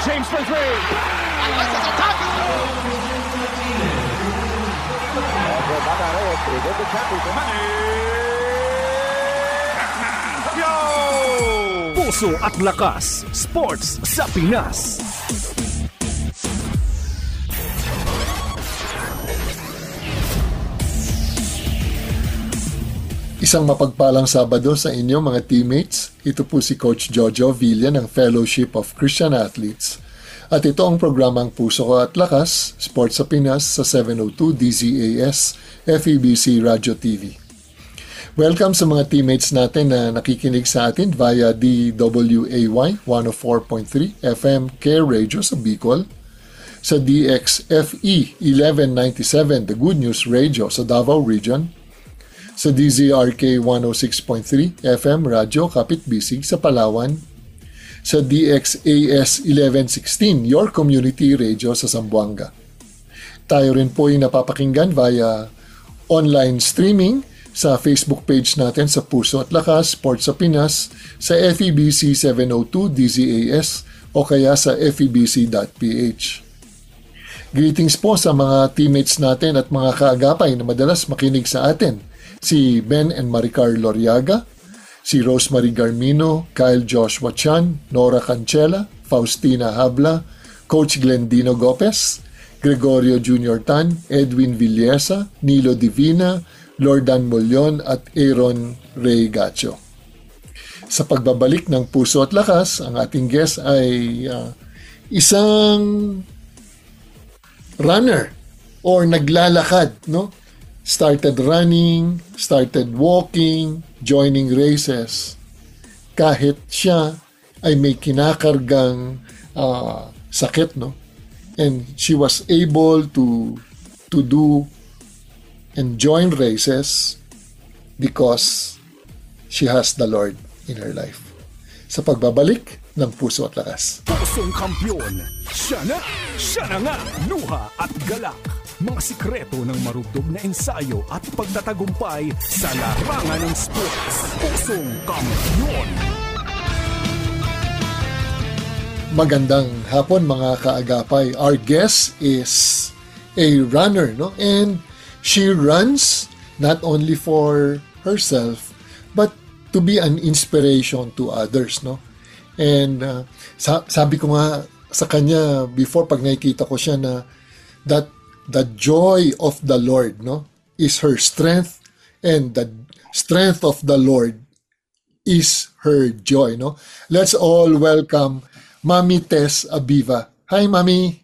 James for three. Puso at lakas, sports sa Pinas. Isang mapagpalang Sabado sa inyo mga teammates. Ito po si Coach Jojo Villa ng Fellowship of Christian Athletes. At ito ang programang Puso ko at Lakas, Sports sa Pinas sa 702 DZAS, FEBC Radio TV. Welcome sa mga teammates natin na nakikinig sa atin via DWAY 104.3 FM Care Radio sa Bicol, sa DXFE 1197 The Good News Radio sa Davao Region, sa DZRK 106.3 FM Radyo Kapit Bisig sa Palawan, sa DXAS 1116 Your Community Radio sa Zamboanga. Tayo rin po ay napapakinggan via online streaming sa Facebook page natin sa Puso at Lakas, Sports sa Pinas, sa FEBC 702 DZAS o kaya sa febc.ph. Greetings po sa mga teammates natin at mga kaagapay na madalas makinig sa atin. Si Ben and Maricar Loriaga, si Rosemary Garmino, Kyle Joshua Chan, Nora Cancela, Faustina Habla, Coach Glendino Gopez, Gregorio Jr. Tan, Edwin Villesa, Nilo Divina, Lordan Molyon at Aaron Ray Gacho. Sa pagbabalik ng Puso at Lakas, ang ating guest ay isang runner or naglalakad, no? Started running, started walking, joining races. Kahit siya ay may kinakargang sakit, no? And she was able to do and join races because she has the Lord in her life. Sa pagbabalik ng Puso at Lakas. Pusong kampiyon, siya na nga, luha at galak. Mga sikreto ng marugdog na ensayo at pagtatagumpay sa larangan ng sports. Pusong kampiyon. Magandang hapon mga kaagapay. Our guest is a runner, no? And she runs not only for herself but to be an inspiration to others, no? And sabi ko nga sa kanya before pag nakikita ko siya na that the joy of the Lord, no, is her strength, and the strength of the Lord is her joy, no? Let's all welcome Mami Tess Abiva. Hi, Mami.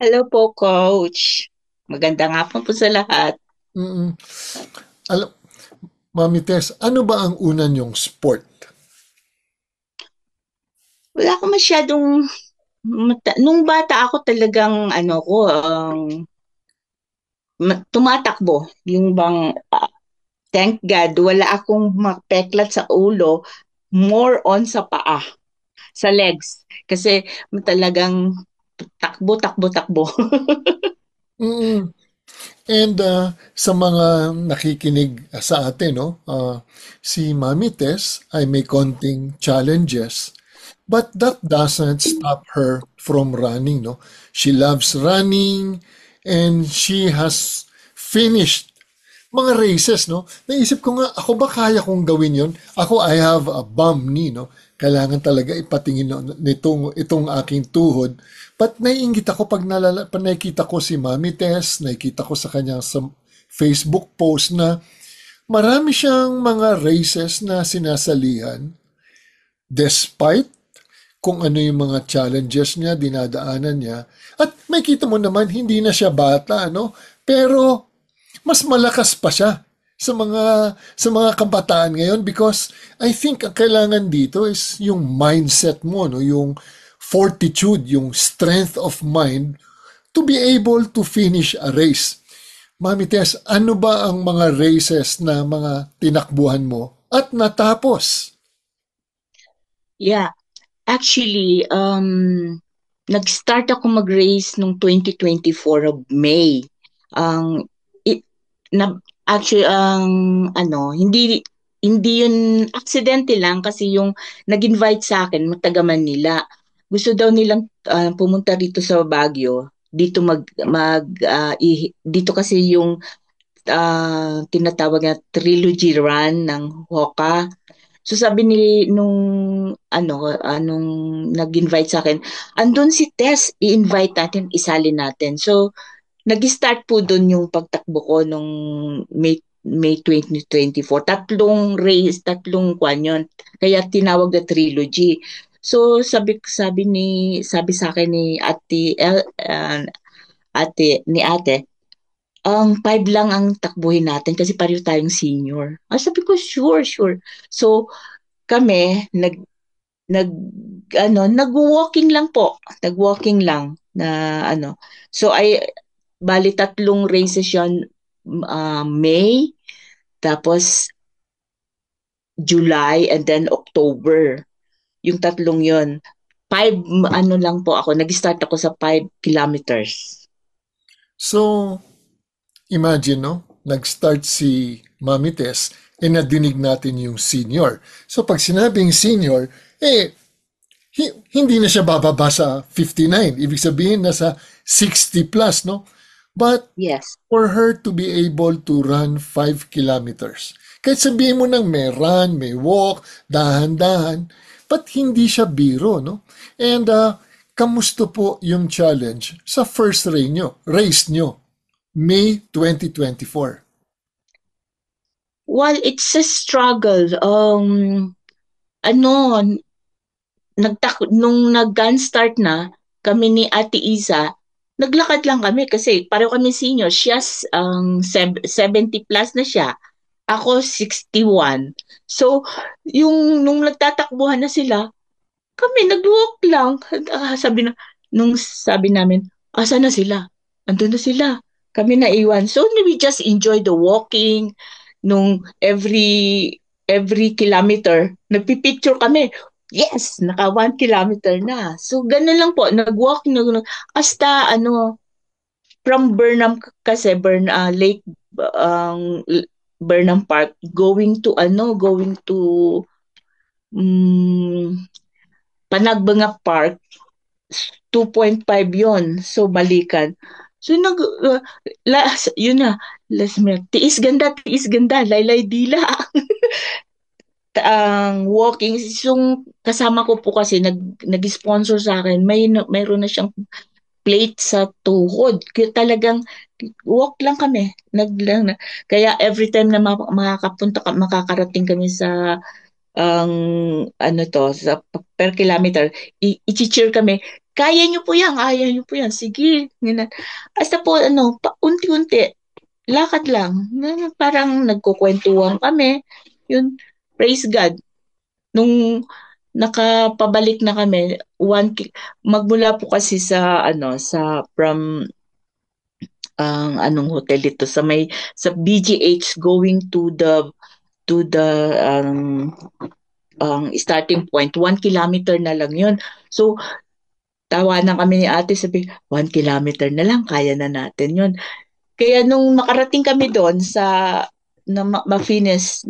Hello po, Coach. Magandang hapon po sa lahat. Mami Tess, ano ba ang una niyong sport? Wala ko masyadong nung bata ako talagang tumatakbo. Yung bang thank God wala akong mapeklat sa ulo, more on sa paa, sa legs. Kasi talagang takbo. And sa mga nakikinig sa atin, no, si Mami Tess ay may konting challenges. But that doesn't stop her from running, no? She loves running and she has finished mga races, no? Naisip ko nga, ako ba kaya kong gawin yon? Ako, I have a bum knee, no? Kailangan talaga ipatingin itong aking tuhod. But naiinggit ako pag nakikita ko si Mami Tess, nakikita ko sa kanyang sa Facebook post na marami siyang mga races na sinasalihan despite kung ano yung mga challenges niya, dinadaanan niya. At may kita mo naman, hindi na siya bata, no? Pero mas malakas pa siya sa mga kabataan ngayon because I think ang kailangan dito is yung mindset mo, no? Yung fortitude, yung strength of mind to be able to finish a race. Mami Tess, ano ba ang mga races na mga tinakbuhan mo at natapos? Yeah. Actually, nag-start ako mag-race noong 2024 of May. Hindi yun aksidente lang kasi yung nag-invite sa akin, taga Manila. gusto daw nilang pumunta dito sa Baguio. Dito dito kasi yung tinatawag na trilogy run ng Hoka. So sabi nung nag-invite sa akin, andun si Tess, i-invite natin, isali natin. So nag-start po doon yung pagtakbo ko nung May 2024. Tatlong kwan yun. Kaya tinawag na trilogy. So sabi sa akin ni ate, ang 5 lang ang takbuhin natin kasi pareho tayong senior. Sabi ko, sure, sure. So, kami, nag-walking lang po. Nag-walking lang na ano. So, bali 3 races yun, May, tapos July, and then October. Yung 3 yun. 5, lang po ako. Nag-start ako sa 5 kilometers. So, imagine, no? Nag-start si Mami Tess, nadinig natin yung senior. So, pag sinabing senior, hindi na siya bababa sa 59. Ibig sabihin, nasa 60 plus, no? But, yes, for her to be able to run 5 kilometers, kahit sabihin mo nang may run, may walk, dahan-dahan, but hindi siya biro, no? And, kamusta po yung challenge sa first race nyo, May 2024? Well, it's a struggle. Nung nag-gun start na, kami ni Ate Isa, naglakad lang kami kasi pareho kami senior. Siya 70 plus na siya. Ako 61. So, nung nagtatakbuhan na sila, kami nag-walk lang. Sabi namin, asa na sila? Andun na sila. Kami naiwan. So, we just enjoy the walking. Nung every kilometer, nagpipicture kami. Yes, naka 1 kilometer na. So, ganun lang po. Nag-walk, hasta, from Burnham kasi, Lake, Burnham Park, going to Panagbanga Park, 2.5 yon. So, balikan. So, yun na, last minute, tiis ganda, laylay dila. Ang walking, yung kasama ko po kasi nag-sponsor sa akin, mayroon na siyang plate sa tuhod. Kaya talagang walk lang kami. Kaya every time na makakarating kami sa sa per kilometer, i-cheer kami. Kaya niyo po yan. Sige. Hasta po, unti-unti, lakad lang. Parang nagkukwentuhan kami. Yun, praise God. Nung nakapabalik na kami, magmula po kasi from anong hotel dito sa BGH going to the starting point, 1 kilometer na lang yun. So, tawanan kami ni ate, sabi, 1 kilometer na lang, kaya na natin yun. Kaya nung makarating kami doon na ma-finish,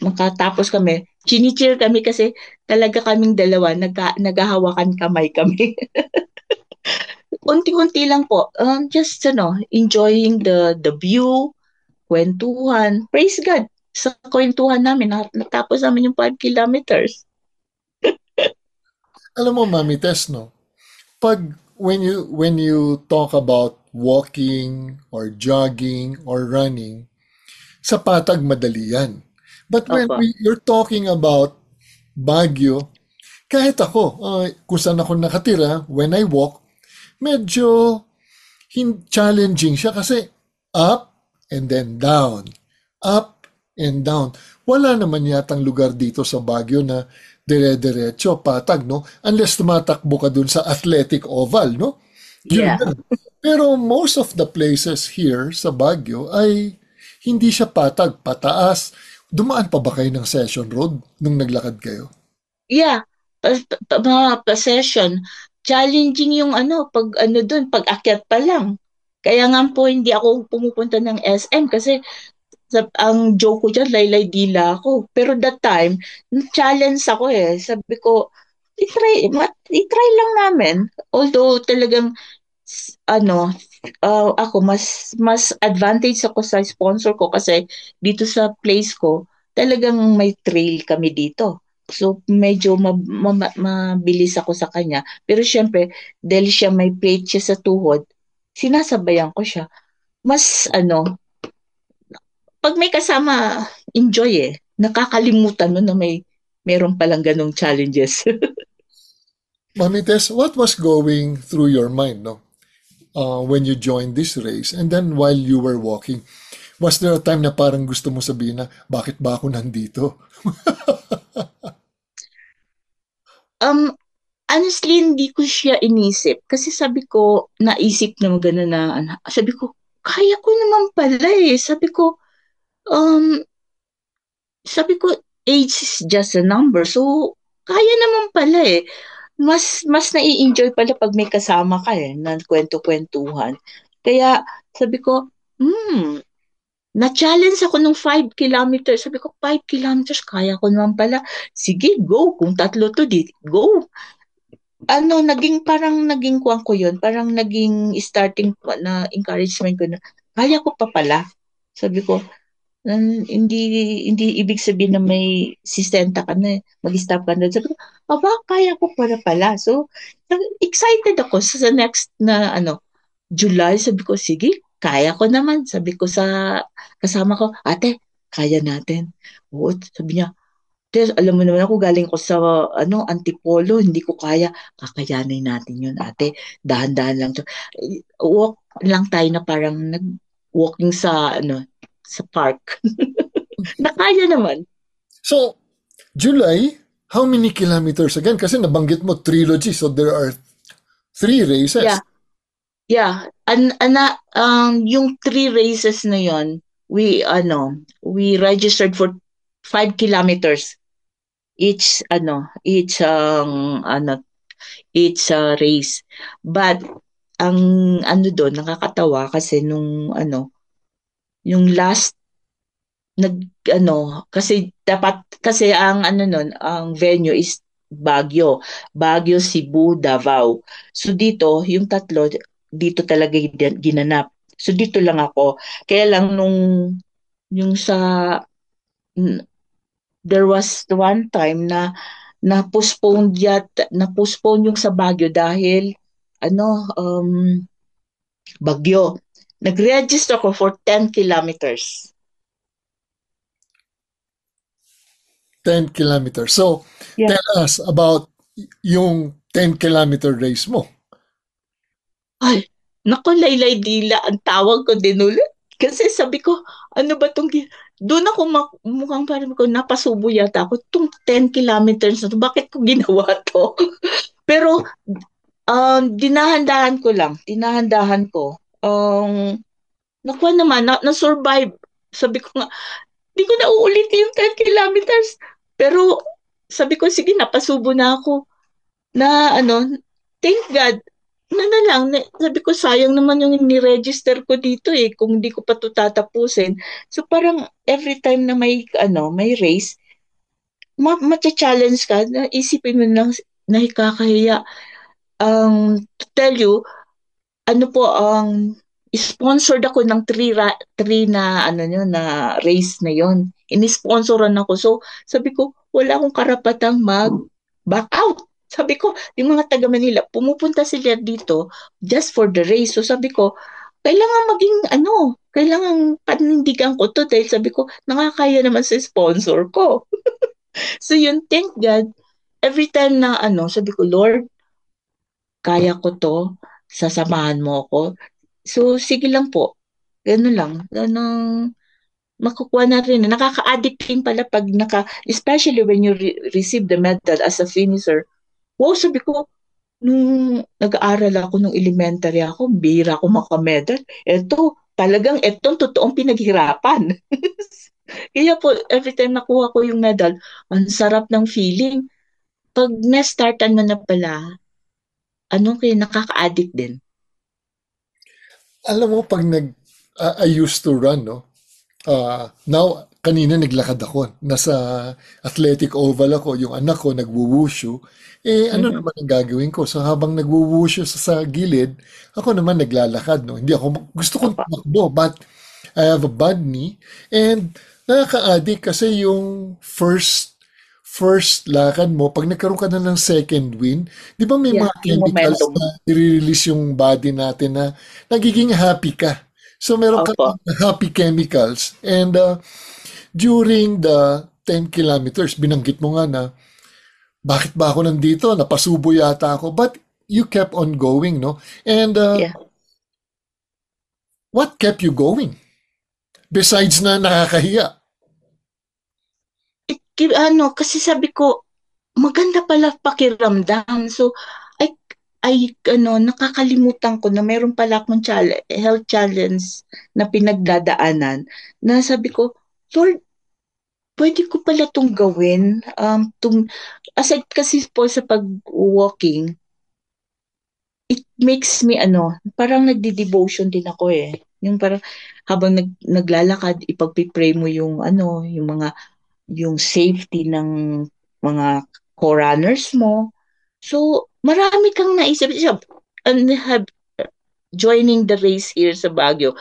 makatapos kami, chini-cheer kami kasi talaga kaming dalawa, naghahawakan kamay kami. Unti-unti lang po, just enjoying the view, kwentuhan, praise God. Sa kwentuhan namin, natapos namin yung 5 kilometers. Alam mo, Mami Tess, no? When you talk about walking or jogging or running, sa Patag madali yan. But when you're talking about Baguio, kahit ako, kung saan ako nakatira, when I walk, medyo challenging siya kasi up and then down. Up and down. Wala naman yatang lugar dito sa Baguio na dire-diretso, patag, no? Unless tumatakbo ka dun sa Athletic Oval, no? Yeah. Pero most of the places here sa Baguio ay hindi siya patag, pataas. Dumaan pa ba kayo ng Session Road nung naglakad kayo? Yeah. Pa-session. Challenging yung pag akyat pa lang. Kaya nga po hindi ako pumupunta ng SM kasi ang joke ko dyan, laylay dila ako. Pero that time, challenge ako eh. Sabi ko, i-try lang namin. Although talagang ano, ako mas advantage ako sa sponsor ko kasi dito sa place ko talagang may trail kami dito. So medyo mabilis ako sa kanya. Pero syempre, dahil siya may plate siya sa tuhod, sinasabayan ko siya. Mas pag may kasama, enjoy eh. Nakakalimutan mo na meron palang ganong challenges. Mami Tess, what was going through your mind, no? When you joined this race and then while you were walking, was there a time na parang gusto mo sabihin na, bakit ba ako nandito? um, Honestly, hindi ko siya inisip. Kasi sabi ko, naisip na gano'n na, sabi ko, kaya ko naman pala eh. Um, sabi ko, age is just a number. So, kaya naman pala eh. Mas nai-enjoy pala pag may kasama ka eh, na kwento-kwentuhan. Kaya, sabi ko, na-challenge ako nung 5 kilometers. Sabi ko, 5 kilometers, kaya ko naman pala. Sige, go. Kung tatlo to, go. Naging kuwan ko yun, parang naging starting na encouragement ko na, kaya ko pa pala. Sabi ko, hindi ibig sabihin na may 60 ka na, mag-stop ka na. Sabi ko, aba, kaya ko pala. So, excited ako sa next na, July. Sabi ko, sige, kaya ko naman. Sabi ko sa kasama ko, ate, kaya natin. Oo, sabi niya, Tes, alam mo naman ako, galing ko sa Antipolo, hindi ko kaya. Kakayanin natin yun, ate. Dahan-dahan lang to. Walk lang tayo na parang nag-walking sa park. Nakaya naman. So, July, how many kilometers again? Kasi nabanggit mo trilogy, so there are 3 races. Yeah. Yeah. Yung 3 races na yon, we registered for 5 kilometers each race. But ang doon nakakatawa kasi yung last kasi dapat kasi ang ang venue is Baguio, Cebu, Davao. So dito yung tatlo dito talaga ginanap. So dito lang ako. Kaya lang yung there was one time na-postpone yung sa Baguio dahil bagyo. Nag-register ko for 10 kilometers. 10 kilometers. So, Yeah. tell us about yung 10-kilometer race mo. Ay, naku, laylay dila ang tawag ko din ulit. Kasi sabi ko, ano ba itong... Doon ako mukhang parang ko, napasubo yata ako. Itong 10 kilometers na to, bakit ko ginawa to? Pero, dinahandahan ko lang. Dinahandahan ko. Nakuha naman, na-survive. Sabi ko nga, di ko na uulit yung 10 kilometers. Pero, sabi ko, sige, napasubo na ako. Na thank God, sabi ko, sayang naman yung ni-register ko dito eh, kung hindi ko pa ito tatapusin. So parang every time na may race, matcha-challenge ka, na isipin mo lang, nakakahiya. To tell you, sponsored ako ng three na race na yon. Ini-sponsoran ako. So, sabi ko, wala akong karapatang mag-back out. Sabi ko, yung mga taga Manila, pumupunta sila dito just for the race. So, sabi ko, kailangan panindigan ko to dahil sabi ko, nakakaya naman sa sponsor ko. So, yun, thank God, every time na sabi ko, Lord, kaya ko to, sasamahan mo ako. So, sige lang po. Gano'n lang. Makukuha na rin. Nakaka-addict din pala pag especially when you receive the medal as a finisher. Wow, sabi ko, nung nag-aaral ako nung elementary ako, bihira ako makamedal. Itong totoong pinaghirapan. Kaya po, every time nakuha ko yung medal, ang sarap ng feeling. Pag na-startan mo na pala, kaya nakaka-addict din. Alam mo, pag I used to run, no? Now, kanina naglakad ako. Nasa athletic oval ako. Yung anak ko nagwuwushu. Ano Mhm. naman ang gagawin ko? So habang nagwuwushu sa gilid, ako naman naglalakad. No? Hindi ako, gusto kong Opo. tumakbo, but I have a bad knee. And nakaka-addict kasi yung first lakad mo, pag nagkaroon ka na ng second wind, di ba may Yeah, mga yung chemicals momentum. na i-release yung body natin na nagiging happy ka. So meron ka Opo. happy chemicals. And during the 10 kilometers, binanggit mo nga na, bakit ba ako nandito? Napasubo yata ako. But you kept on going, no? And Yeah. what kept you going? Besides na nakakahiya. Kasi sabi ko, maganda pala pakiramdam. So, nakakalimutan ko na meron pala akong health challenge na pinagdadaanan na sabi ko, Lord, pwede ko pala itong gawin. Aside kasi po sa pag-walking, it makes me parang nagdi-devotion din ako eh. Yung parang habang naglalakad, ipagpipray mo yung safety ng mga co-runners mo. So, marami kang naisip. Joining the race here sa Baguio,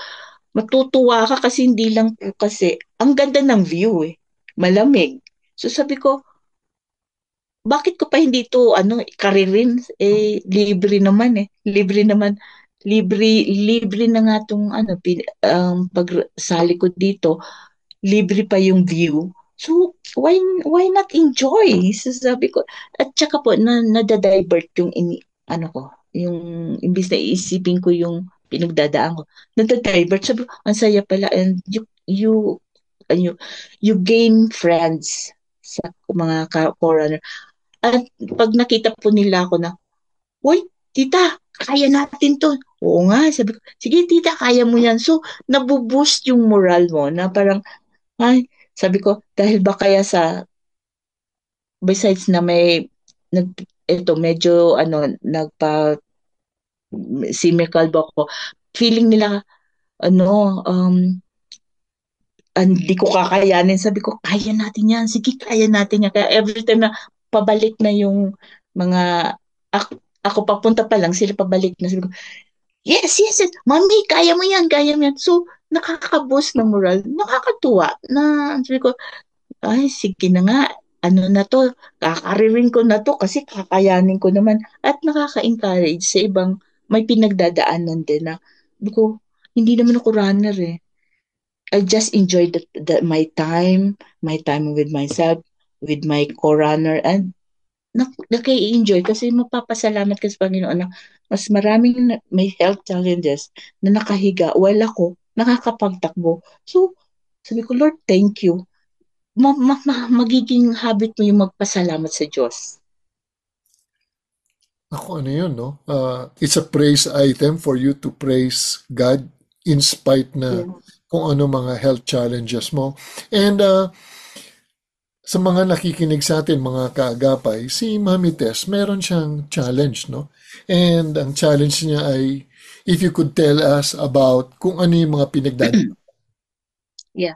matutuwa ka kasi hindi lang po kasi ang ganda ng view eh. Malamig. So sabi ko, bakit ko pa hindi ito karirin? Libre naman eh. Libre naman. Libre na nga itong pagsali ko dito, libre pa yung view. So, why not enjoy? So, sabi ko, at saka po, nadadivert yung, yung, imbis na iisipin ko yung pinagdadaan ko, nadadivert. Sabi ko, ang saya pala. And ano, you gain friends sa mga forerunner. At pag nakita po nila ako na, Uy, tita, kaya natin to. Oo nga, sabi ko, sige tita, kaya mo yan. So, nabuboost yung moral mo na parang, ay, sabi ko, dahil ba kaya besides na medyo, cynical ba ako, feeling nila, hindi ko kakayanin. Sabi ko, kaya natin yan. Sige, kaya natin yan. Kaya every time na pabalik na yung mga, ako papunta pa lang, sila pabalik na. Sabi ko, yes, yes, yes. Mami, kaya mo yan, kaya mo yan. So, nakaka-boost ng moral. Nakakatuwa na, sabi ko, ay, sige na nga. Ano na to, kakaririn ko na to kasi kakayanin ko naman. At nakaka-encourage sa ibang may pinagdadaanan din na, sabi ko, hindi naman ako runner eh. I just enjoy my time with myself, with my co-runner, and naki-enjoy kasi mapapasalamat ka sa Panginoon na mas maraming may health challenges na nakahiga while ako nakakapagtakbo. So, sabi ko, Lord, thank you. Magiging habit mo yung magpasalamat sa Diyos. Ako, ano yun, no? It's a praise item for you to praise God in spite na Yeah. kung ano mga health challenges mo. And sa mga nakikinig sa atin, mga kaagapay, si Mami Tess, meron siyang challenge, no? And ang challenge niya ay, if you could tell us about kung ano yung mga pinagdadaanan. Yeah.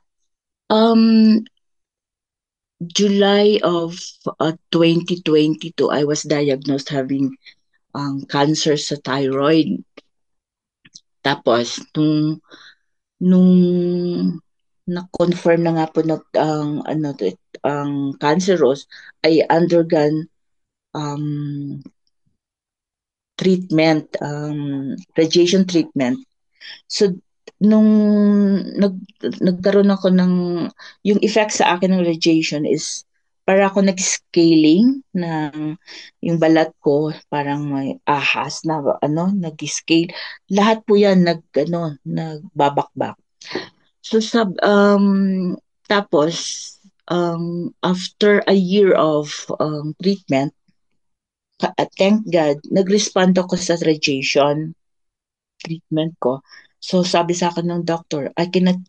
July of 2022, I was diagnosed having cancer sa thyroid. Tapos, nung na-confirm na nga po ang cancerous, I undergone treatment, radiation treatment. So, nung nagkaroon ako yung effect sa akin ng radiation is para ako nag-scaling ng yung balat ko, parang may ahas na nag-scale. Lahat po yan nagbabakbak. So tapos after a year of treatment, thank God, nag-respond ako sa radiation treatment ko. So sabi sa akin ng doctor, I cannot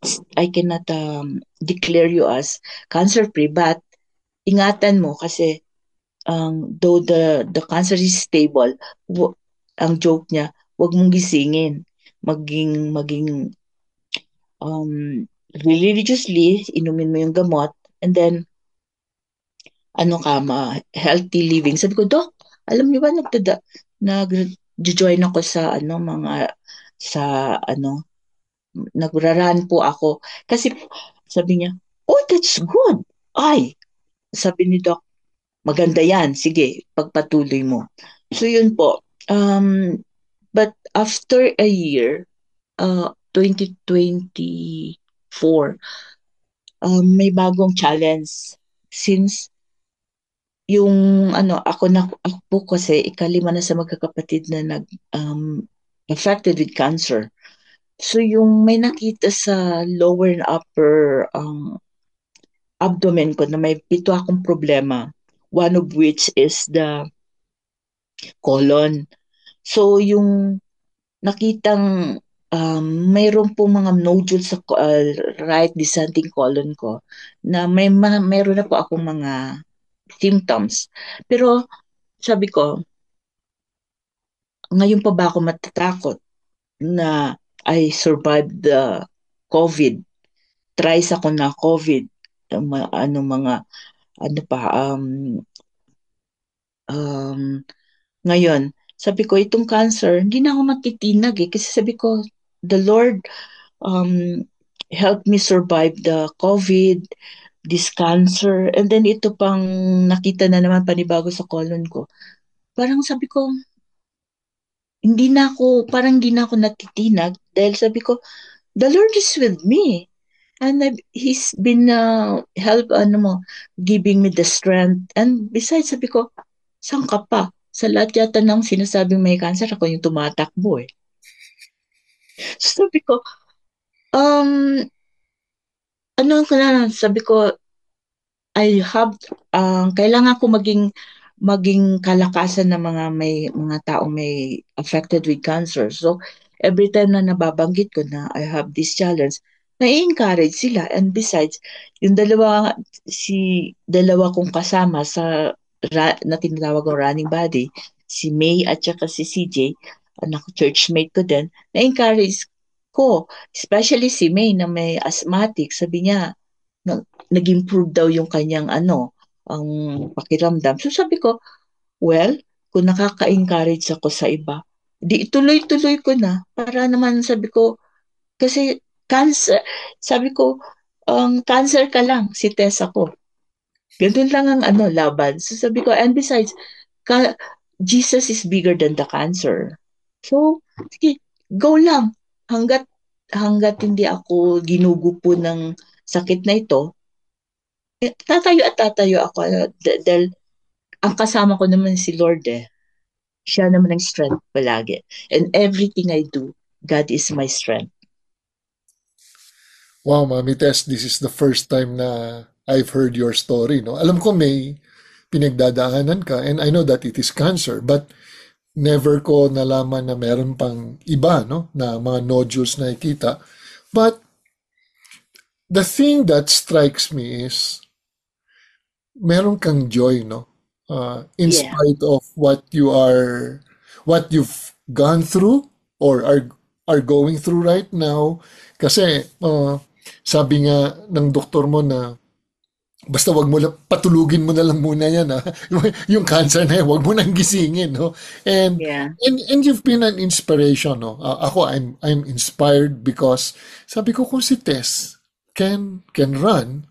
declare you as cancer free, but ingatan mo kasi though the cancer is stable, ang joke niya, wag mong gisingin. Maging religiously, inumin mo yung gamot, and then, healthy living. Sabi ko, Dok, alam niyo ba, nag-join ako sa, nagra-run po ako. Kasi, sabi niya, oh, that's good. Ay, sabi ni Doc, maganda yan. Sige, pagpatuloy mo. So, yun po. But after a year, 2024, may bagong challenge. Since ako po kasi ikalima na sa magkakapatid na affected with cancer. So yung may nakita sa lower and upper abdomen ko na may 7 akong problema. One of which is the colon. So yung nakitang mayroon po mga nodules sa right descending colon ko na mayroon na po akong mga symptoms. Pero sabi ko, ngayon pa ba ako matatakot na I survived the COVID? Thrice ako na COVID. Ngayon, sabi ko, itong cancer, hindi na ako matitinag kasi sabi ko, the Lord helped me survive the COVID, this cancer, and then ito pang nakita na naman panibago sa colon ko. Parang sabi ko, parang hindi na ako natitinag dahil sabi ko, the Lord is with me. And He's been giving me the strength. And besides, sabi ko, saan ka pa? Sa lahat yata ng sinasabing may cancer, ako yung tumatakbo eh. So, sabi ko, sabi ko, kailangan ko maging kalakasan ng mga taong may affected with cancer. So, every time na nababanggit ko na I have this challenge, na-encourage sila. And besides, yung dalawa kong kasama na tinatawag ang running buddy, si May at saka si CJ, anak churchmate ko din, na-encourage ko, especially si May na may asthmatic, sabi niya, nag-improve daw yung kanyang ang pakiramdam. So sabi ko, well, kung nakaka-encourage ako sa iba, di ituloy-tuloy ko na para naman sabi ko, kasi cancer, sabi ko, cancer ka lang, si Tessa ko. Ganun lang ang laban. So sabi ko, and besides, Jesus is bigger than the cancer. So, sige, go lang. Hanggat hindi ako ginugupo ng sakit na ito, tatayo ako. Dahil ang kasama ko naman si Lord eh. Siya naman ang strength palagi. And everything I do, God is my strength. Wow, Mami Tess, this is the first time na I've heard your story. No? Alam ko may pinagdadaanan ka and I know that it is cancer, but never ko nalaman na meron pang iba no? Na mga nodules na ikita. But the thing that strikes me is meron kang joy, no? In spite of what you've gone through or are going through right now. Kasi sabi nga ng doktor mo na basta wag mo lang, patulugin mo na lang muna yan yung cancer na yan, wag mo nang gisingin, no? And you've been an inspiration, no? Ako I'm inspired because sabi ko kung si Tess can run,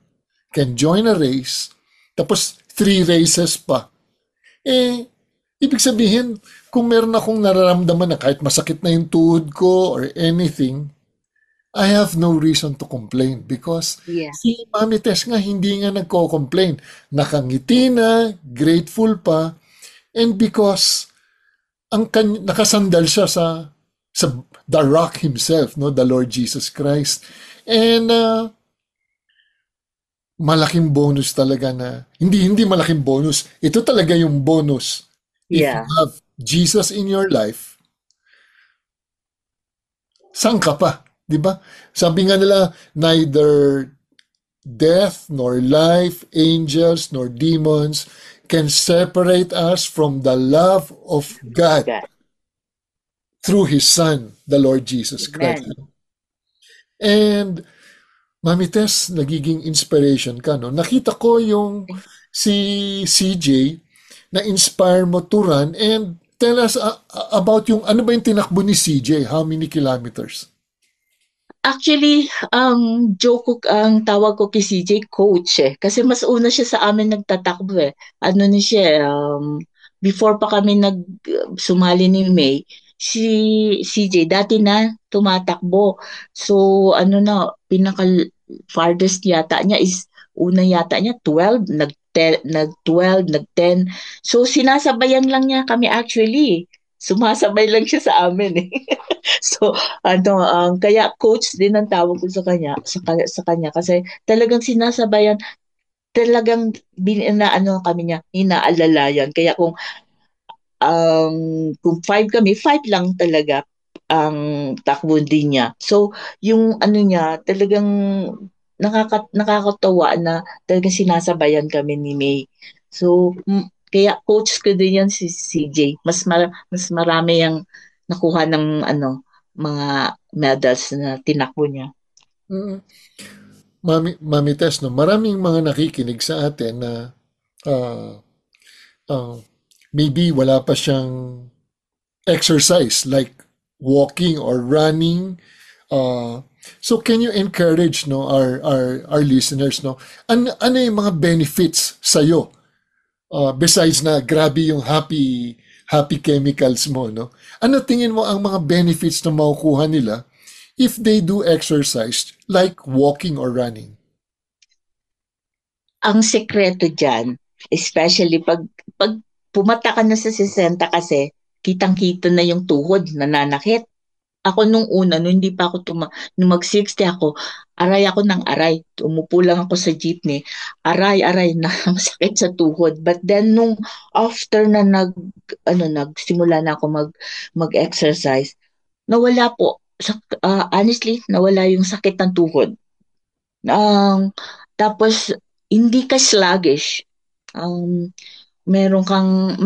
can join a race, tapos 3 races pa. Ibig sabihin, kung meron akong nararamdaman na kahit masakit na yung tuhod ko or anything, I have no reason to complain because si Mami Tess nga hindi nga nagko-complain. Nakangiti na, grateful pa, and because nakasandal siya sa the rock himself, no, the Lord Jesus Christ. And malaking bonus talaga na hindi malaking bonus. Ito talaga yung bonus. If you have Jesus in your life, saan ka pa? Diba? Sabi nga nila, neither death, nor life, angels, nor demons can separate us from the love of God through His Son, the Lord Jesus Christ. And Mami Tess, nagiging inspiration ka, no? Nakita ko yung si CJ na inspire mo to run and tell us about yung ano ba yung tinakbo ni CJ? How many kilometers? Actually, ang joke ko, ang tawag ko kay CJ, coach eh. Kasi mas una siya sa amin nagtatakbo eh. Ano na siya, before pa kami sumali ni May, si CJ dati na tumatakbo. So, ano na, pinaka farthest yata niya is, una yata niya, 12, nag-12, nag-10. So, sinasabayan lang niya kami actually. Sumasabay lang siya sa amin eh. So, kaya coach din ang tawag ko sa kanya kasi talagang sinasabayan, talagang ano kami niya, inaalalayan. Kaya kung 5 kami, 5 lang talaga ang takbo din niya. So, yung ano niya, talagang nakakatawa na talagang sinasabayan kami ni May. So, kaya coach ko din yan si CJ. Mas marami yung nakuha ng mga medals na tinakbo niya. Mm. Mami Tess, no? Maraming mga nakikinig sa atin na ah, ah, maybe wala pa siyang exercise like walking or running. So can you encourage no our listeners no ano yung mga benefits sa iyo besides na grabe yung happy chemicals mo no, ano tingin mo ang mga benefits na makukuha nila if they do exercise like walking or running? Ang sekreto diyan, especially pag pumata ka na sa 60 kasi, kitang-kita na yung tuhod, nananakit. Ako nung una, nung hindi pa ako nung mag-60 ako, aray ako ng aray. Umupo lang ako sa jeepney. Aray, na masakit sa tuhod. But then nung after na nagsimula na ako mag-exercise, nawala po. Honestly, nawala yung sakit ng tuhod. Tapos hindi ka sluggish. Um, meron kang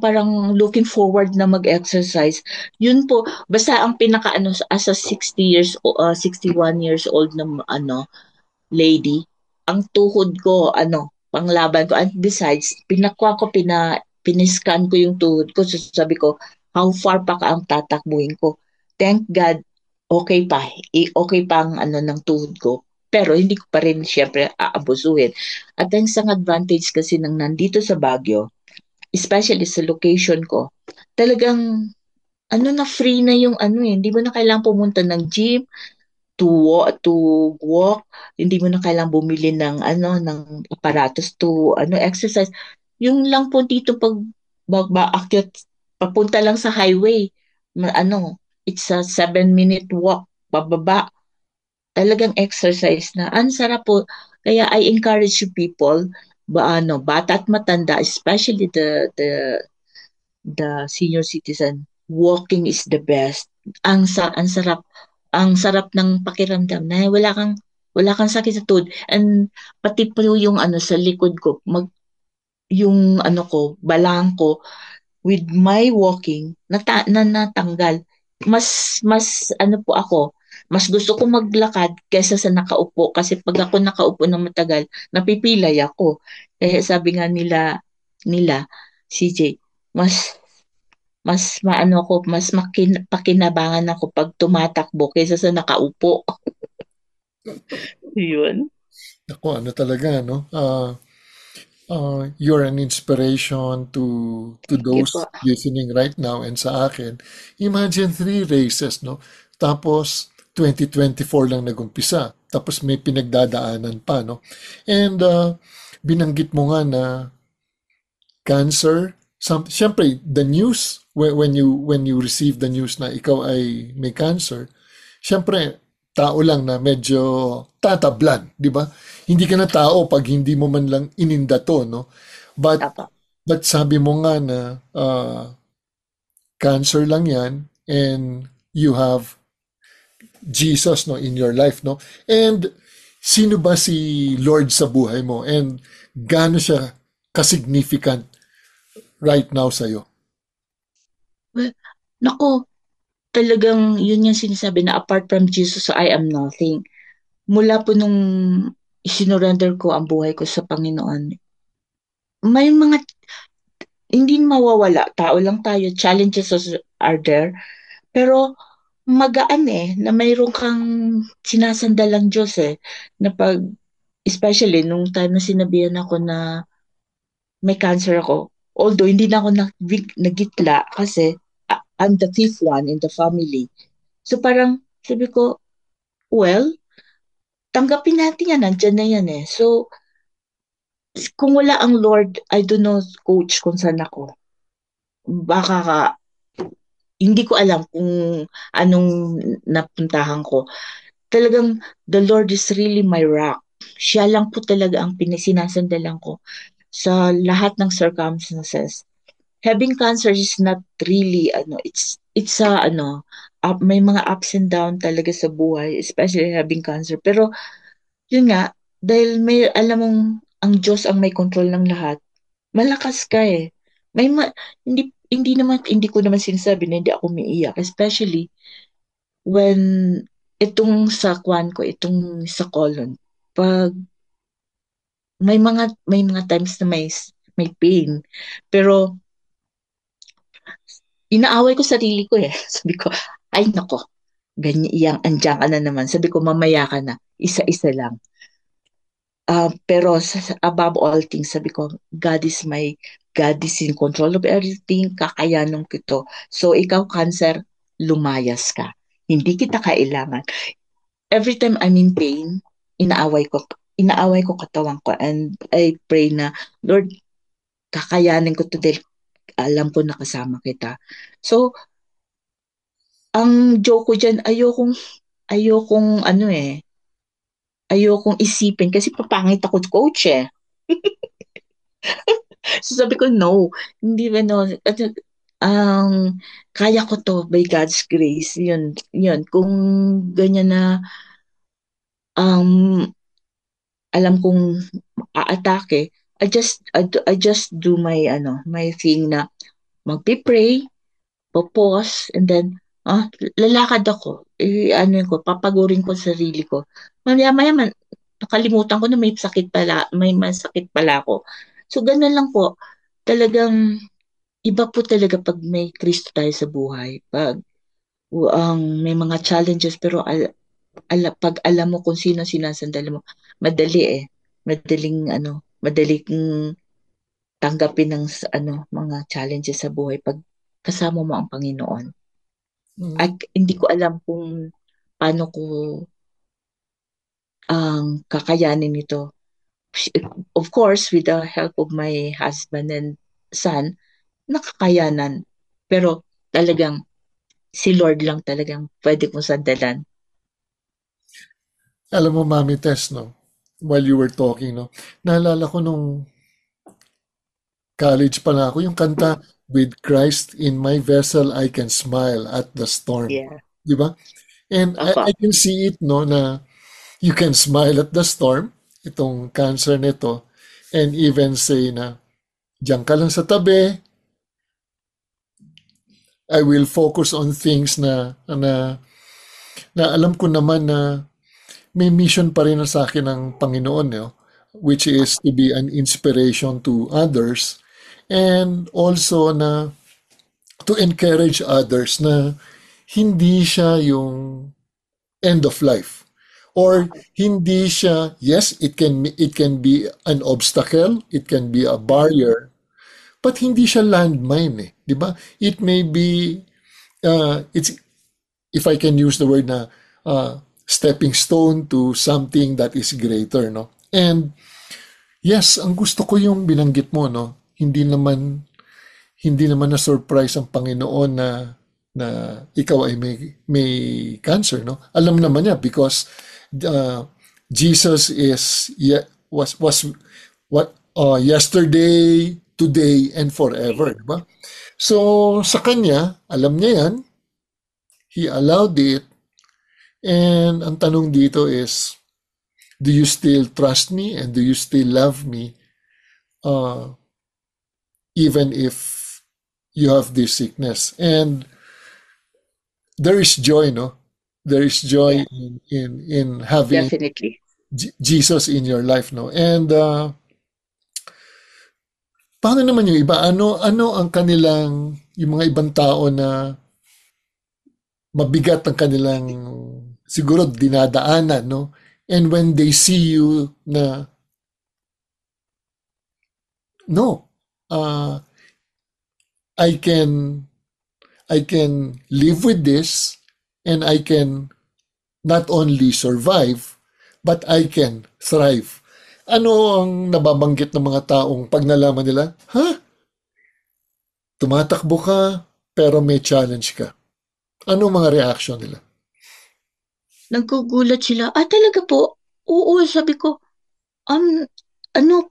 parang looking forward na mag-exercise. Yun po, basta ang pinaka as a 61 years old na lady, ang tuhod ko panglaban ko. And besides, piniscan ko yung tuhod ko. So sabi ko, how far pa ka ang tatakbuhin ko? Thank God, okay pa. Okay pa ang ng tuhod ko. Pero hindi ko pa rin siyempre aabusuhin. At ang isang advantage kasi ng nandito sa Baguio, especially sa location ko, talagang na free na yung hindi mo na kailangang pumunta ng gym to walk, hindi mo na kailangang bumili ng aparatos to exercise. Yung lang po dito akyat papunta lang sa highway, it's a 7-minute walk pababa. Talagang exercise na. Ang sarap po. Kaya I encourage you people, bata at matanda, especially the senior citizen, walking is the best. Ang sarap ng pakiramdam na wala kang sakit sa tuhod. And pati po yung sa likod ko, yung ko, balang ko, with my walking, natanggal. Mas po ako, mas gusto ko maglakad kaysa sa nakaupo. Kasi pag ako nakaupo ng matagal, napipilay ako. Kaya sabi nga nila, CJ, mas pakinabangan ako pag tumatakbo kaysa sa nakaupo. Yun. Ako ano talaga no, you're an inspiration to Sige po. those listening right now and sa akin. Imagine 3 races, no? Tapos 2024 lang nagumpisa. Tapos may pinagdadaanan pa, no? And binanggit mo nga na cancer. Siyempre, the news, when you receive the news na ikaw ay may cancer, siyempre, tao lang na medyo tatablan, di ba? Hindi ka na tao pag hindi mo man lang ininda to, no? But, Apo. but sabi mo nga na cancer lang yan and you have Jesus no in your life, no? And sino ba si Lord sa buhay mo and gaano siya ka-significant right now sa'yo? Well, nako, talagang yun yung sinasabi na apart from Jesus, I am nothing. mula po nung isinurrender ko ang buhay ko sa Panginoon, may mga hindi mawawala. Tao lang tayo. Challenges are there. Pero magaan na mayroon kang sinasandalang Diyos na pag, especially nung time na sinabihan ako na may cancer ako. Although hindi na ako nagitla kasi I'm the fifth one in the family. So parang sabi ko, well, tanggapin natin yan. Nandyan na yan So, kung wala ang Lord, I don't know, coach, kung saan ako. Baka hindi ko alam kung anong napuntahan ko. Talagang the Lord is really my rock. Siya lang po talaga ang sinasandalan ko sa lahat ng circumstances. Having cancer is not really it's may mga ups and down talaga sa buhay, especially having cancer. Pero yun nga, dahil may alam mong ang Diyos ang may control ng lahat, malakas ka May hindi ko naman sinasabi na hindi ako umiiyak, especially when itong sa kwan ko, itong sa colon. Pag may mga times na may pain. Pero inaaway ko sarili ko Sabi ko, ay nako, ganyan, andyan ka na naman. Sabi ko, mamaya ka na. Isa-isa lang. Pero above all things, sabi ko, God is in control of everything, kakayanan ko ito. So, ikaw, cancer, lumayas ka. Hindi kita kailangan. Every time I'm in pain, inaaway ko katawan ko, and I pray na, Lord, kakayanin ko ito dahil alam ko nakasama kita. So, ang joke ko dyan, ayokong isipin kasi papangit ako coach So sabi ko, no, hindi ba no, kaya ko to by God's grace. Yun. Kung ganyan na, alam kong aatake, I just do my thing na magpipray, pause, and then, lalakad ako. Papagurin ko sarili ko. Maya, nakalimutan ko na may sakit pala ako. So, ganun lang po. Talagang, iba po talaga pag may Kristo tayo sa buhay. Pag may mga challenges, pero pag alam mo kung sino sinasandal mo, madali madaling tanggapin ng mga challenges sa buhay pag kasama mo ang Panginoon. At hindi ko alam kung paano ko kakayanin ito. Of course, with the help of my husband and son, nakakayanan. Pero talagang si Lord lang talagang pwede kong sandalan. Alam mo, Mami Tess, while you were talking, naalala ko nung college pa na ako, yung kanta, With Christ in my vessel, I can smile at the storm. Yeah. Di ba? And I can see it, na you can smile at the storm, itong cancer nito, and even say na, diyan ka lang sa tabi, I will focus on things na alam ko naman na may mission pa rin sa akin ng Panginoon, which is to be an inspiration to others, and also na to encourage others na hindi siya yung end of life. Or hindi siya, yes, it can be an obstacle, it can be a barrier, but hindi siya landmine, di ba? It may be, it's, if I can use the word na stepping stone to something that is greater, And yes, ang gusto ko yung binanggit mo, Hindi naman na surprise ang Panginoon na ikaw ay may cancer, Alam naman niya because Jesus was yesterday, today, and forever, diba? So sa kanya, alam niya yan. He allowed it. And ang tanong dito is, do you still trust me and do you still love me? Even if you have this sickness. And there is joy, There is joy Yeah, in having definitely. Jesus in your life, no? And paano naman yung iba? Ano ang kanilang, yung mga ibang tao na mabigat ang kanilang siguro dinadaanan, no? And when they see you na, no, uh, I can I can live with this and I can not only survive but I can thrive. Ano ang nababanggit ng mga taong pag nalaman nila? Ha? Tumatakbo ka pero may challenge ka. Ano mga reaction nila? Nagugulat sila. Talaga po? Oo, sabi ko, um, ano,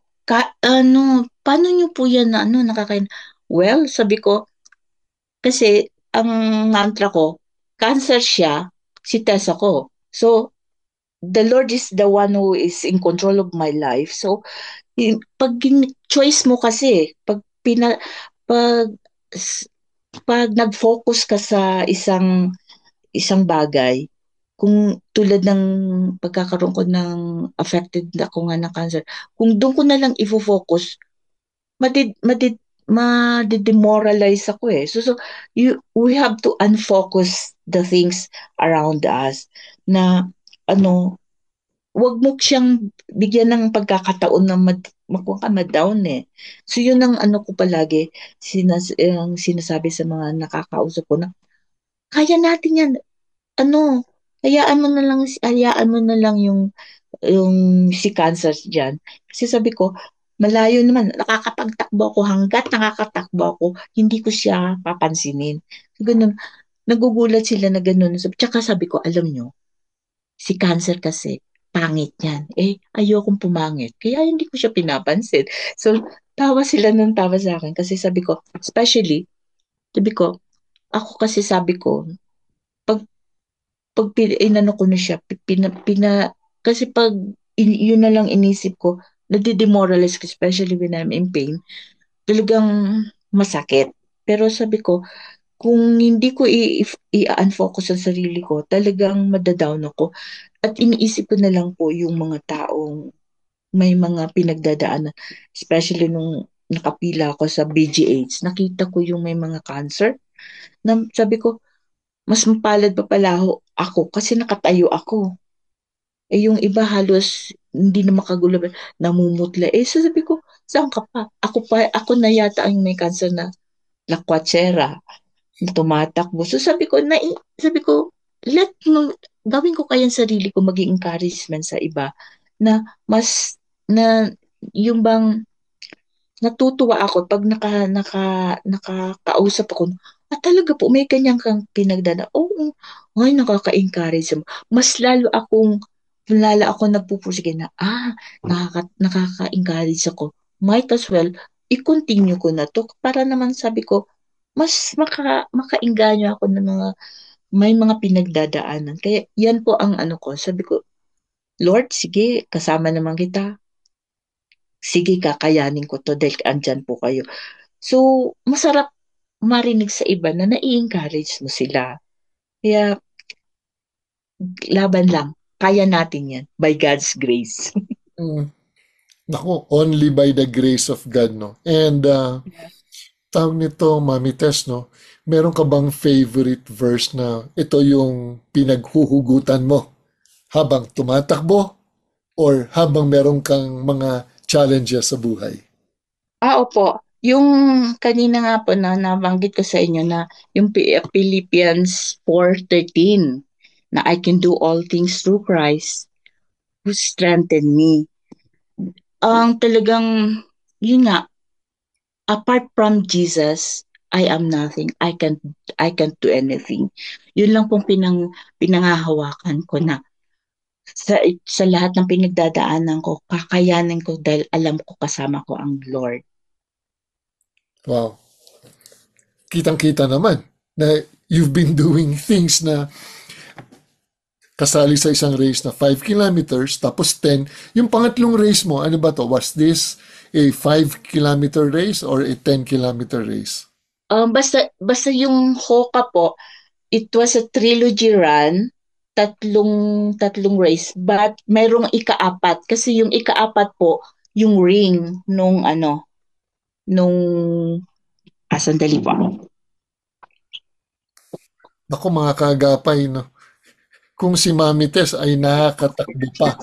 paano niyo po yan na nakakain? Well, sabi ko, kasi ang mantra ko, cancer siya, si Tess ako. So, the Lord is the one who is in control of my life. So, pag choice mo kasi, pag s- pag nag-focus ka sa isang bagay, kung tulad ng pagkakaroon ko ng affected ako nga ng cancer, kung doon ko na lang ifo-focus, madidemoralize ako eh. So we have to unfocus the things around us na ano, wag mo siyang bigyan ng pagkakataon na makuha ka ma-down eh. So yun ang ko palagi, ang sinasabi sa mga nakakausap ko na, kaya natin yan, ano, hayaan mo na lang yung si cancer diyan. Kasi sabi ko, malayo naman, nakakapagtakbo ako hangga't nakakatakbo ako, hindi ko siya papansinin. So, ganun, nagugulat sila na ganun. Tsaka sabi ko, alam nyo, si cancer kasi, pangit yan. Ayokong pumangit. Kaya hindi ko siya pinapansin. So, tawa sila ng tawa sa akin. Kasi sabi ko, especially, sabi ko, ako kasi sabi ko, pag inano ko na siya, kasi pag yun na lang inisip ko, nadi-demoralize ko, especially when I'm in pain, talagang masakit. Pero sabi ko, kung hindi ko i-unfocus ang sarili ko, talagang madadown ako. At iniisip ko na lang po yung mga taong may mga pinagdadaanan. Especially nung nakapila ako sa BGH, nakita ko yung may mga cancer. Na, sabi ko, mas mapalad pa pala ako kasi nakatayo ako. Yung iba halos hindi na makagulo, namumutla. So sabi ko, saan ka pa? Ako na yata ang may cancer na lakwatsera, na tumatakbo. So sabi ko, gawin ko kayang sarili ko maging encouragement sa iba na na yung bang natutuwa ako pag nakakausap ako. Talaga po, may kanyang kang pinagdana. Oo, ay, nakaka-encourage mo. Lalo ako nagpupursige na, nakaka-encourage ako. Might as well, i-continue ko na to para naman sabi ko, mas makainganyo ako ng may mga pinagdadaanan. Kaya yan po ang ko. Sabi ko, Lord, sige, kasama naman kita. Sige, kakayanin ko to dahil andyan po kayo. So, masarap marinig sa iba na nai-encourage mo sila. Kaya, laban lang. Kaya natin yan. By God's grace. Mm, Naku, only by the grace of God, no? And tawag nito, Mami Tess, no? Meron ka bang favorite verse na ito yung pinaghuhugutan mo habang tumatakbo or habang meron kang mga challenges sa buhay? Opo. Yung kanina nga po na nabanggit ko sa inyo na yung Philippians 4:13 na I can do all things through Christ who strengthened me. Ang talagang, yun nga, apart from Jesus, I am nothing. I can't do anything. Yun lang pong pinangahawakan ko na sa lahat ng pinagdadaanan ko, kakayanin ko dahil alam ko kasama ko ang Lord. Wow. Kitang-kita naman na you've been doing things na kasali sa isang race na 5 kilometers, tapos 10. Yung pangatlong race mo, ano ba to? Was this a 5-kilometer race or a 10-kilometer race? Basta yung Hoka po, it was a trilogy run. tatlong race, but mayroong ikaapat kasi yung ikaapat po yung ring nung sandali po. Ako mga kagapay, no? Kung si Mami Tess ay nakakatakbo pa,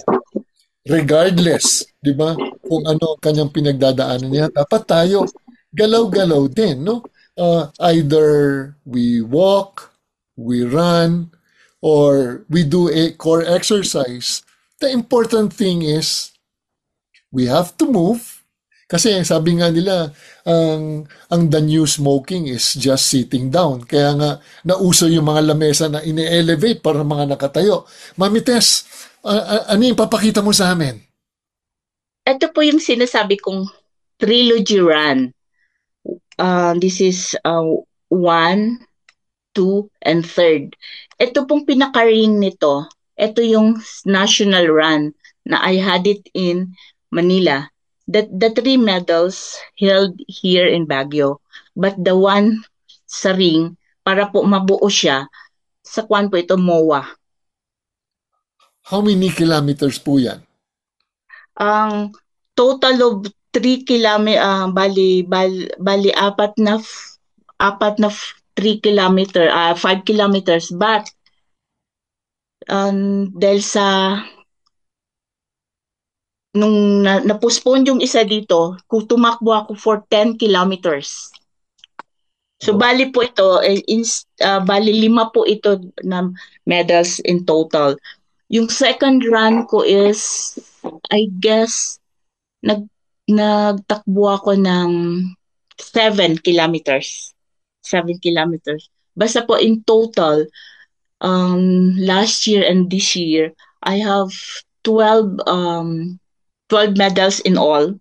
regardless, di ba, kung ano ang kanyang pinagdadaanan niya, dapat tayo galaw-galaw din, no? Either we walk, we run, or we do a core exercise. The important thing is we have to move. Kasi sabi nga nila, ang the new smoking is just sitting down. Kaya nga, nauso yung mga lamesa na ine-elevate para mga nakatayo. Mami Tess, ano yung papakita mo sa amin? Ito po yung sinasabi kong trilogy run. This is 1, 2, and 3rd. Ito pong pinaka-ring nito. Ito yung national run na I had it in Manila. The 3 medals held here in Baguio. But the one sa ring, para po mabuo siya, sa kwan po ito, MOA. How many kilometers po yan? Ang total of 3 kilometers, bali 4 na 3 kilometer, 5 kilometers, but dahil sa nung na-postpone yung isa dito, kung tumakbo ako for 10 kilometers. So bali po ito, bali 5 po ito na medals in total. Yung second run ko is, I guess, nagtakbo ako ng 7 kilometers. 7 kilometers. Basta po in total, last year and this year, I have 12 medals in all.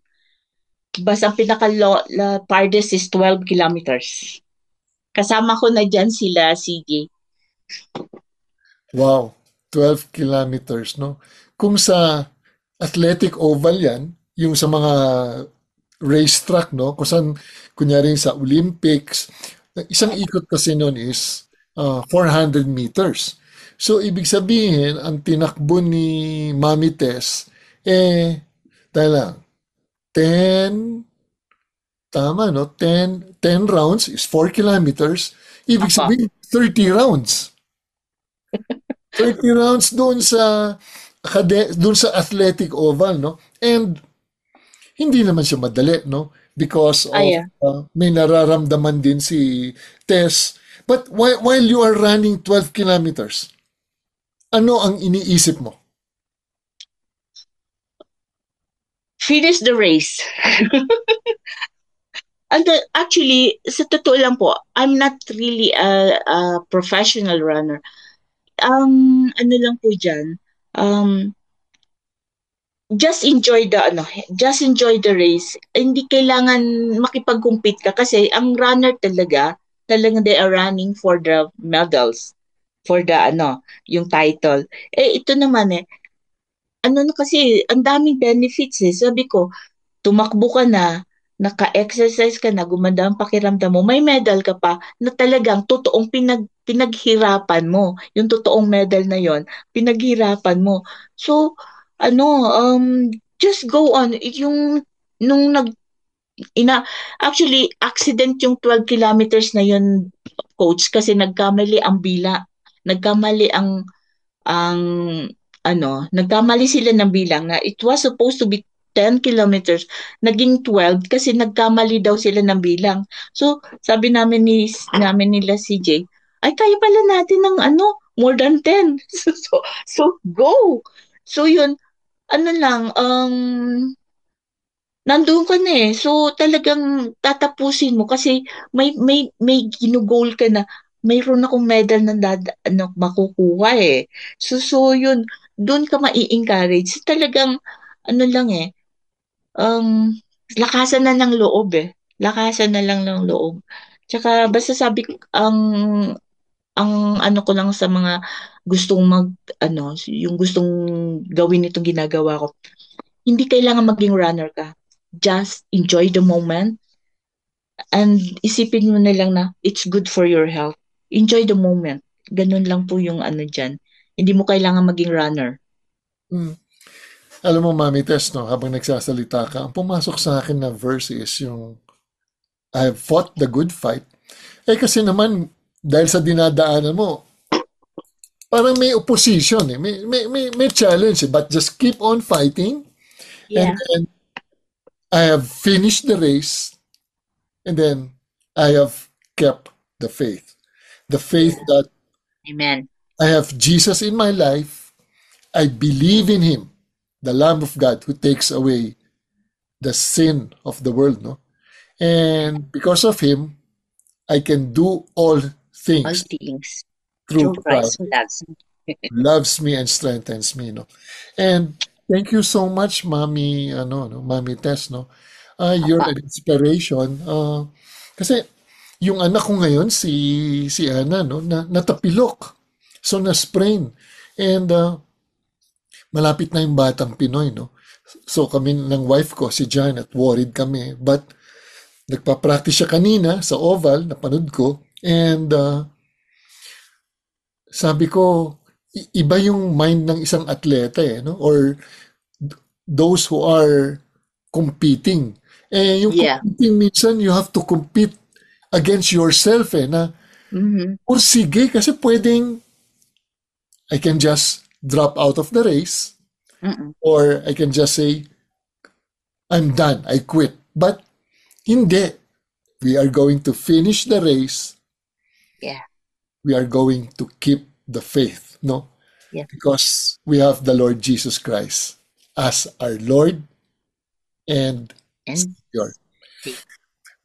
Basta ang pinaka-farthest is 12 kilometers. Kasama ko na dyan sila, CJ. Wow, 12 kilometers, no? Kung sa athletic oval yan, yung sa mga racetrack, no? Kung saan, kunyari sa Olympics, isang ikot kasi nun is 400 meters. So, ibig sabihin, ang tinakbo ni Mami Tess, tayo lang, 10, tama, no? 10 rounds is 4 kilometers. Ibig sabihin, 30 rounds. 30 rounds doon sa athletic oval, no? And hindi naman siya madali, no? Because of may nararamdaman din si Tess. But while you are running 12 kilometers, ano ang iniisip mo? Finish the race. And actually, sa totoo lang po, I'm not really a professional runner. Ano lang po dyan, just enjoy the race. Hindi kailangan makipag-compete ka kasi ang runner talagang they are running for the medals, for the yung title. Ito naman kasi ang daming benefits Sabi ko, tumakbo ka na, naka-exercise ka na, gumanda ang pakiramdam mo, may medal ka pa na talagang totoong pinaghirapan mo. Yung totoong medal na yon, pinaghirapan mo. So, just go on. Actually, accident yung 12 kilometers na yun, coach, kasi nagkamali ang bila. Nagkamali sila ng bilang na it was supposed to be 10 kilometers, naging 12 kasi nagkamali daw sila ng bilang. So, sabi namin nila CJ, ay kaya pala natin ng more than 10. So go. So yun, nandun ka na So talagang tatapusin mo kasi may ginugol ka na, mayroon akong medal na makukuha So yun, doon ka mai-encourage. Talagang lakasan na ng loob Lakasan na lang ng loob. Tsaka basta sabi ang ko lang sa mga gustong yung gustong gawin itong ginagawa ko. Hindi kailangan maging runner ka. Just enjoy the moment and isipin mo na lang na it's good for your health. Enjoy the moment. Ganun lang po yung dyan. Hindi mo kailangan maging runner. Alam mo, Mami Tess, no, habang nagsasalita ka, ang pumasok sa akin na verse is yung I have fought the good fight. Kasi naman, dahil sa dinadaanan mo, parang may opposition, may challenge, but just keep on fighting. Yeah. And then, I have finished the race, and then I have kept the faith. The faith that Amen. I have Jesus in my life. I believe in Him, the Lamb of God who takes away the sin of the world, no? And because of Him, I can do all things through Christ who loves me. loves me and strengthens me, no? And thank you so much, Mami, Mami Tess, no? You're an inspiration. Kasi yung anak ko ngayon, si Ana, no, natapilok. So, na-sprain. And malapit na yung batang Pinoy, no? So, kami ng wife ko, si Janet, worried kami. But, nagpa-practice siya kanina sa oval, napanood ko. And, sabi ko, iba yung mind ng isang atleta, no? Or those who are competing. Yung competing, minsan, you have to compete against yourself, na, or sige, kasi pwedeng, I can just drop out of the race, or I can just say, I'm done, I quit. But, hindi. We are going to finish the race. Yeah. We are going to keep the faith, no? Yeah. Because we have the Lord Jesus Christ as our Lord and Savior.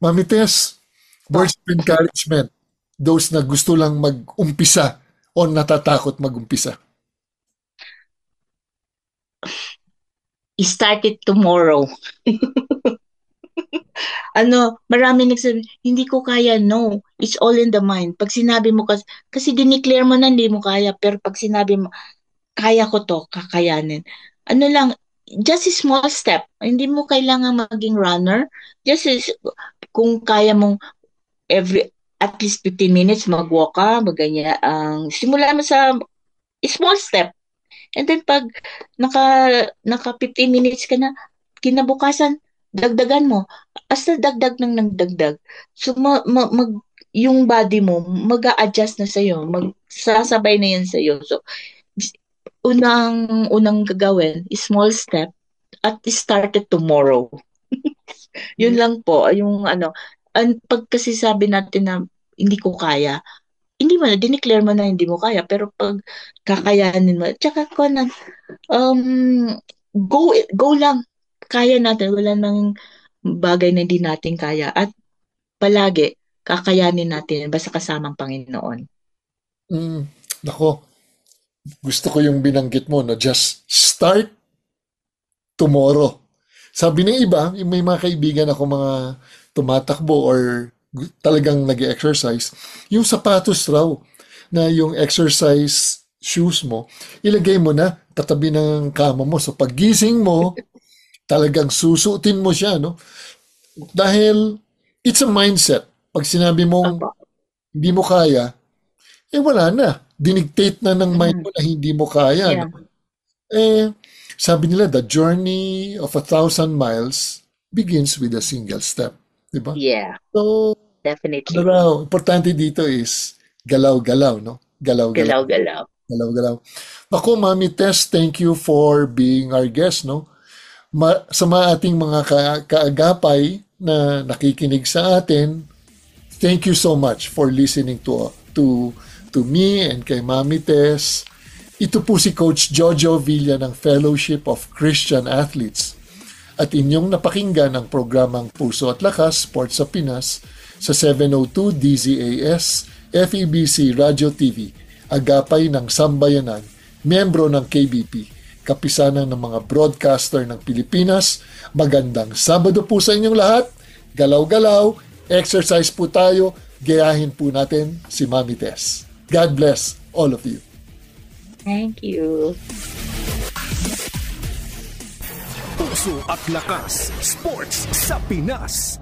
Mami Tess, words of encouragement, those na gusto lang mag-umpisa o natatakot mag-umpisa. Start it tomorrow. Marami nagsabi, hindi ko kaya, no. It's all in the mind. Pag sinabi mo, kasi dineclare mo na hindi mo kaya, pero pag sinabi mo, kaya ko to, kakayanin. Just a small step. Hindi mo kailangan maging runner. Kung kaya mong at least 15 minutes mag-walk ka, simula mo sa small step. And then pag naka 15 minutes ka na, kinabukasan, dagdagan mo. Basta dagdag ng dagdag. So, yung body mo, mag-a-adjust na sa'yo. Magsasabay na yan sa'yo. So, unang gagawin, small step, at start it tomorrow. Yun lang po. Pag kasi sabi natin na hindi ko kaya, hindi mo na, dineclare mo na hindi mo kaya, pero pag kakayanin mo, tsaka go lang. Kaya natin, wala nang bagay na hindi natin kaya. At palagi, kakayanin natin basta kasamang Panginoon. Nako, gusto ko yung binanggit mo, no? Just start tomorrow. Sabi ng iba, may mga kaibigan ako mga tumatakbo or talagang nag-exercise, yung sapatos raw na yung exercise shoes mo, ilagay mo na katabi ng kama mo. So paggising mo, talagang susuotin mo siya, no? Dahil it's a mindset. Pag sinabi mong hindi mo kaya, wala na. Dinigtate na ng mind mo na hindi mo kaya. Yeah. No? Sabi nila, the journey of 1,000 miles begins with a single step. Diba? Yeah. So, definitely. Importante dito is galaw-galaw, no? Galaw-galaw. Galaw-galaw. Ako, Mami Tess, thank you for being our guest, no? Sa mga ating mga kaagapay na nakikinig sa atin, thank you so much for listening to me and kay Mami Tess. Ito po si Coach Jojo Villa ng Fellowship of Christian Athletes. At inyong napakinggan ang programang Puso at Lakas, Sports sa Pinas, sa 702 DZAS, FEBC Radio TV, agapay ng Sambayanan, miyembro ng KBP, kapisanan ng mga broadcaster ng Pilipinas. Magandang Sabado po sa inyong lahat. Galaw-galaw, exercise po tayo, gayahin po natin si Mami Tess. God bless all of you. Thank you. Puso at Lakas, Sports sa Pinas.